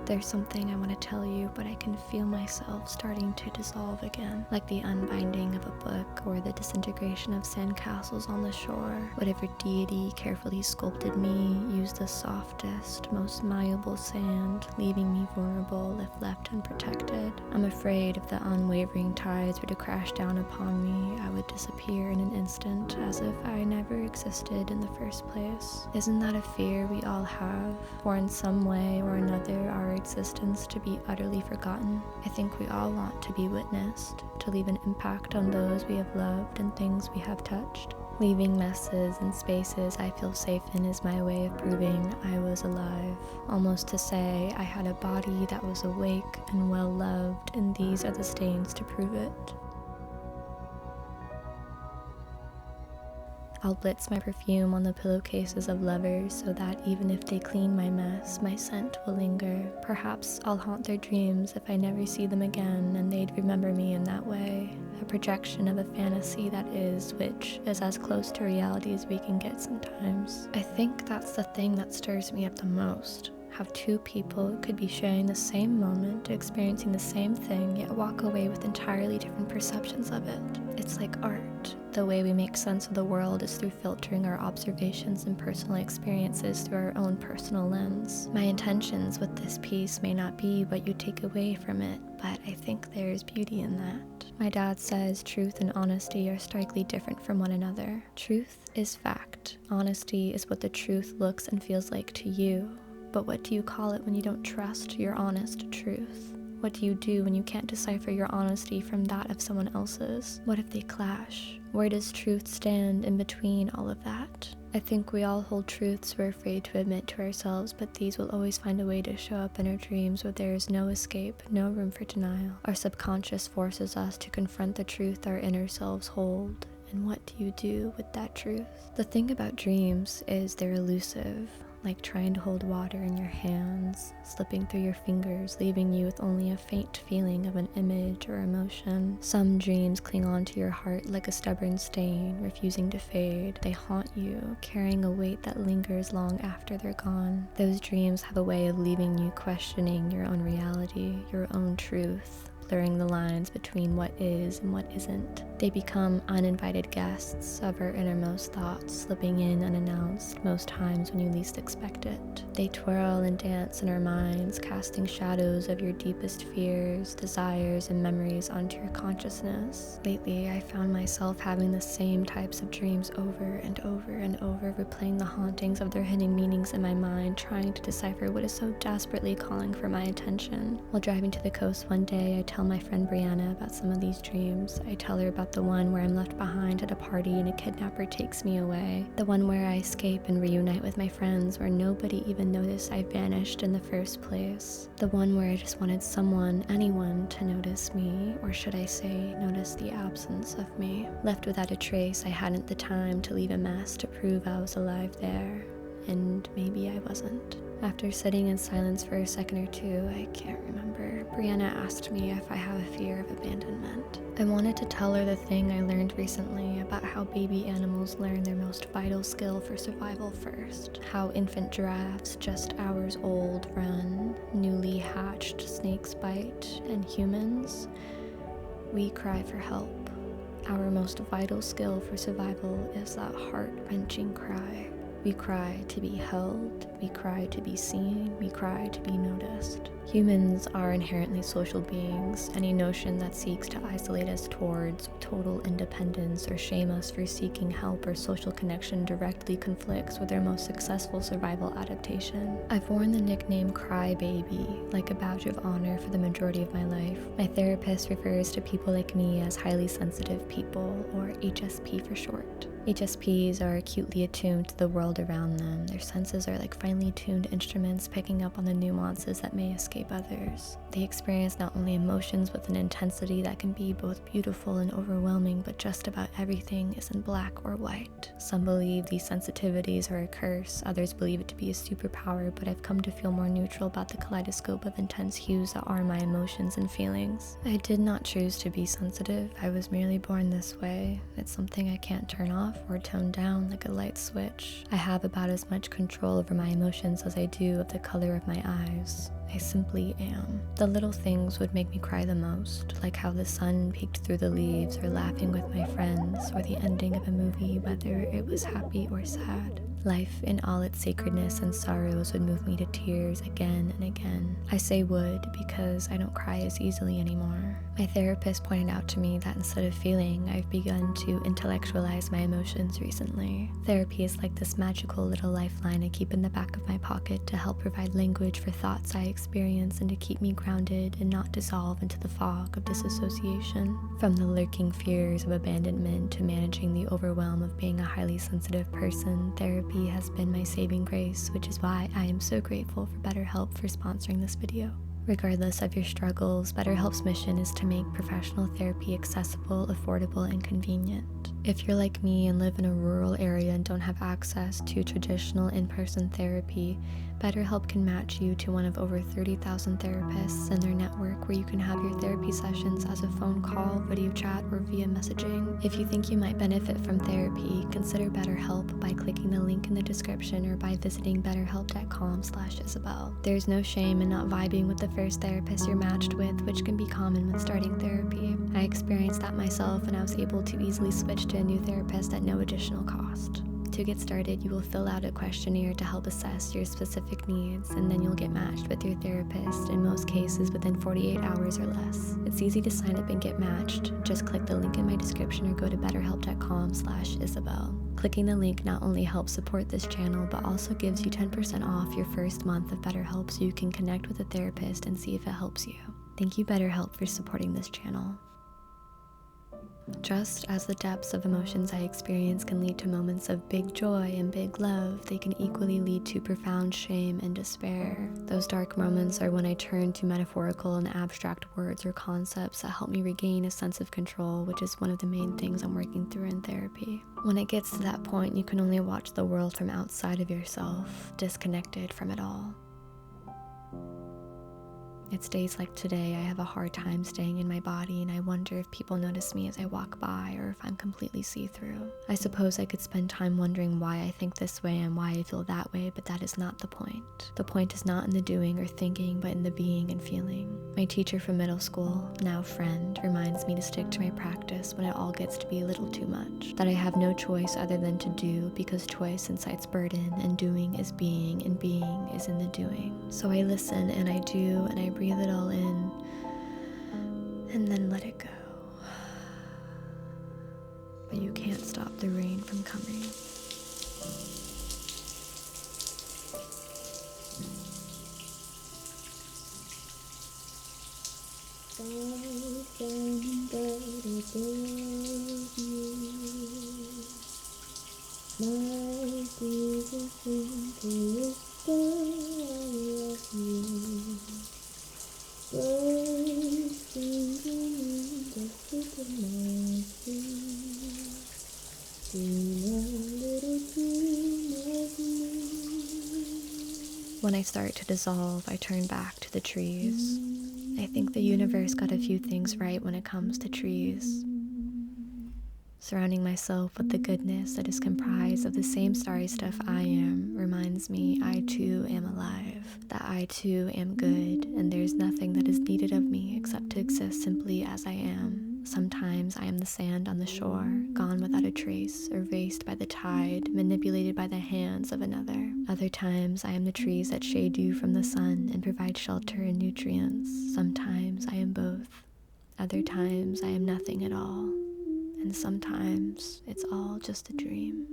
There's something I want to tell you, but I can feel myself starting to dissolve again, like the unbinding of a book or the disintegration of sandcastles on the shore. Whatever deity carefully sculpted me used the softest, most malleable sand, leaving me vulnerable if left unprotected. I'm afraid if the unwavering tides were to crash down upon me, I would disappear in an instant, as if I never existed in the first place. Isn't that a fear we all have? For in some way or another, our existence to be utterly forgotten. I think we all want to be witnessed, to leave an impact on those we have loved and things we have touched. Leaving messes and spaces I feel safe in is my way of proving I was alive. Almost to say I had a body that was awake and well loved, and these are the stains to prove it. I'll blitz my perfume on the pillowcases of lovers so that even if they clean my mess, my scent will linger. Perhaps I'll haunt their dreams if I never see them again and they'd remember me in that way. A projection of a fantasy that is, which is as close to reality as we can get sometimes. I think that's the thing that stirs me up the most. How two people could be sharing the same moment, experiencing the same thing, yet walk away with entirely different perceptions of it. It's like art. The way we make sense of the world is through filtering our observations and personal experiences through our own personal lens. My intentions with this piece may not be what you take away from it, but I think there's beauty in that. My dad says truth and honesty are starkly different from one another. Truth is fact. Honesty is what the truth looks and feels like to you. But what do you call it when you don't trust your honest truth? What do you do when you can't decipher your honesty from that of someone else's? What if they clash? Where does truth stand in between all of that? I think we all hold truths we're afraid to admit to ourselves, but these will always find a way to show up in our dreams where there is no escape, no room for denial. Our subconscious forces us to confront the truth our inner selves hold. And what do you do with that truth? The thing about dreams is they're elusive. Like trying to hold water in your hands, slipping through your fingers, leaving you with only a faint feeling of an image or emotion. Some dreams cling on to your heart like a stubborn stain, refusing to fade. They haunt you, carrying a weight that lingers long after they're gone. Those dreams have a way of leaving you questioning your own reality, your own truth, blurring the lines between what is and what isn't. They become uninvited guests of our innermost thoughts, slipping in unannounced most times when you least expect it. They twirl and dance in our minds, casting shadows of your deepest fears, desires, and memories onto your consciousness. Lately, I found myself having the same types of dreams over and over and over, replaying the hauntings of their hidden meanings in my mind, trying to decipher what is so desperately calling for my attention. While driving to the coast one day, I tell my friend Brianna about some of these dreams. I tell her about the one where I'm left behind at a party and a kidnapper takes me away. The one where I escape and reunite with my friends, where nobody even noticed I vanished in the first place. The one where I just wanted someone, anyone, to notice me, or should I say, notice the absence of me. Left without a trace, I hadn't the time to leave a mess to prove I was alive there. And maybe I wasn't. After sitting in silence for a second or two, I can't remember, Brianna asked me if I have a fear of abandonment. I wanted to tell her the thing I learned recently about how baby animals learn their most vital skill for survival first. How infant giraffes, just hours old, run, newly hatched snakes bite, and humans, we cry for help. Our most vital skill for survival is that heart-wrenching cry. We cry to be held, we cry to be seen, we cry to be noticed. Humans are inherently social beings. Any notion that seeks to isolate us towards total independence or shame us for seeking help or social connection directly conflicts with our most successful survival adaptation. I've worn the nickname Crybaby like a badge of honor for the majority of my life. My therapist refers to people like me as highly sensitive people, or HSP for short. HSPs are acutely attuned to the world around them. Their senses are like finely tuned instruments picking up on the nuances that may escape others. They experience not only emotions with an intensity that can be both beautiful and overwhelming, but just about everything isn't black or white. Some believe these sensitivities are a curse, others believe it to be a superpower, but I've come to feel more neutral about the kaleidoscope of intense hues that are my emotions and feelings. I did not choose to be sensitive. I was merely born this way. It's something I can't turn off, or toned down like a light switch. I have about as much control over my emotions as I do of the color of my eyes. I simply am. The little things would make me cry the most, like how the sun peeked through the leaves, or laughing with my friends, or the ending of a movie, whether it was happy or sad. Life in all its sacredness and sorrows would move me to tears again and again. I say would because I don't cry as easily anymore. My therapist pointed out to me that instead of feeling, I've begun to intellectualize my emotions recently. Therapy is like this magical little lifeline I keep in the back of my pocket to help provide language for thoughts I experience and to keep me grounded and not dissolve into the fog of disassociation. From the lurking fears of abandonment to managing the overwhelm of being a highly sensitive person, therapy has been my saving grace, which is why I am so grateful for BetterHelp for sponsoring this video. Regardless of your struggles, BetterHelp's mission is to make professional therapy accessible, affordable, and convenient. If you're like me and live in a rural area and don't have access to traditional in-person therapy, BetterHelp can match you to one of over 30,000 therapists in their network, where you can have your therapy sessions as a phone call, video chat, or via messaging. If you think you might benefit from therapy, consider BetterHelp by clicking the link in the description or by visiting betterhelp.com/Isobel. There's no shame in not vibing with the first therapist you're matched with, which can be common when starting therapy. I experienced that myself, and I was able to easily switch to a new therapist at no additional cost. To get started, you will fill out a questionnaire to help assess your specific needs, and then you'll get matched with your therapist, in most cases within 48 hours or less. It's easy to sign up and get matched. Just click the link in my description or go to betterhelp.com/Isobel. Clicking the link not only helps support this channel, but also gives you 10% off your first month of BetterHelp, so you can connect with a therapist and see if it helps you. Thank you, BetterHelp, for supporting this channel. Just as the depths of emotions I experience can lead to moments of big joy and big love, they can equally lead to profound shame and despair. Those dark moments are when I turn to metaphorical and abstract words or concepts that help me regain a sense of control, which is one of the main things I'm working through in therapy. When it gets to that point, you can only watch the world from outside of yourself, disconnected from it all. It's days like today I have a hard time staying in my body, and I wonder if people notice me as I walk by or if I'm completely see-through. I suppose I could spend time wondering why I think this way and why I feel that way, but that is not the point. The point is not in the doing or thinking, but in the being and feeling. My teacher from middle school, now friend, reminds me to stick to my practice when it all gets to be a little too much. That I have no choice other than to do, because choice incites burden, and doing is being, and being is in the doing. So I listen and I do, and I breathe it all in, and then let it go. But you can't stop the rain from coming. When I start to dissolve, I turn back to the trees. I think the universe got a few things right when it comes to trees. Surrounding myself with the goodness that is comprised of the same starry stuff I am reminds me I too am alive, that I too am good, and there's nothing that is needed of me except to exist simply as I am. Sometimes I am the sand on the shore, gone without a trace, erased by the tide, manipulated by the hands of another. Other times I am the trees that shade you from the sun and provide shelter and nutrients. Sometimes I am both. Other times I am nothing at all. And sometimes it's all just a dream.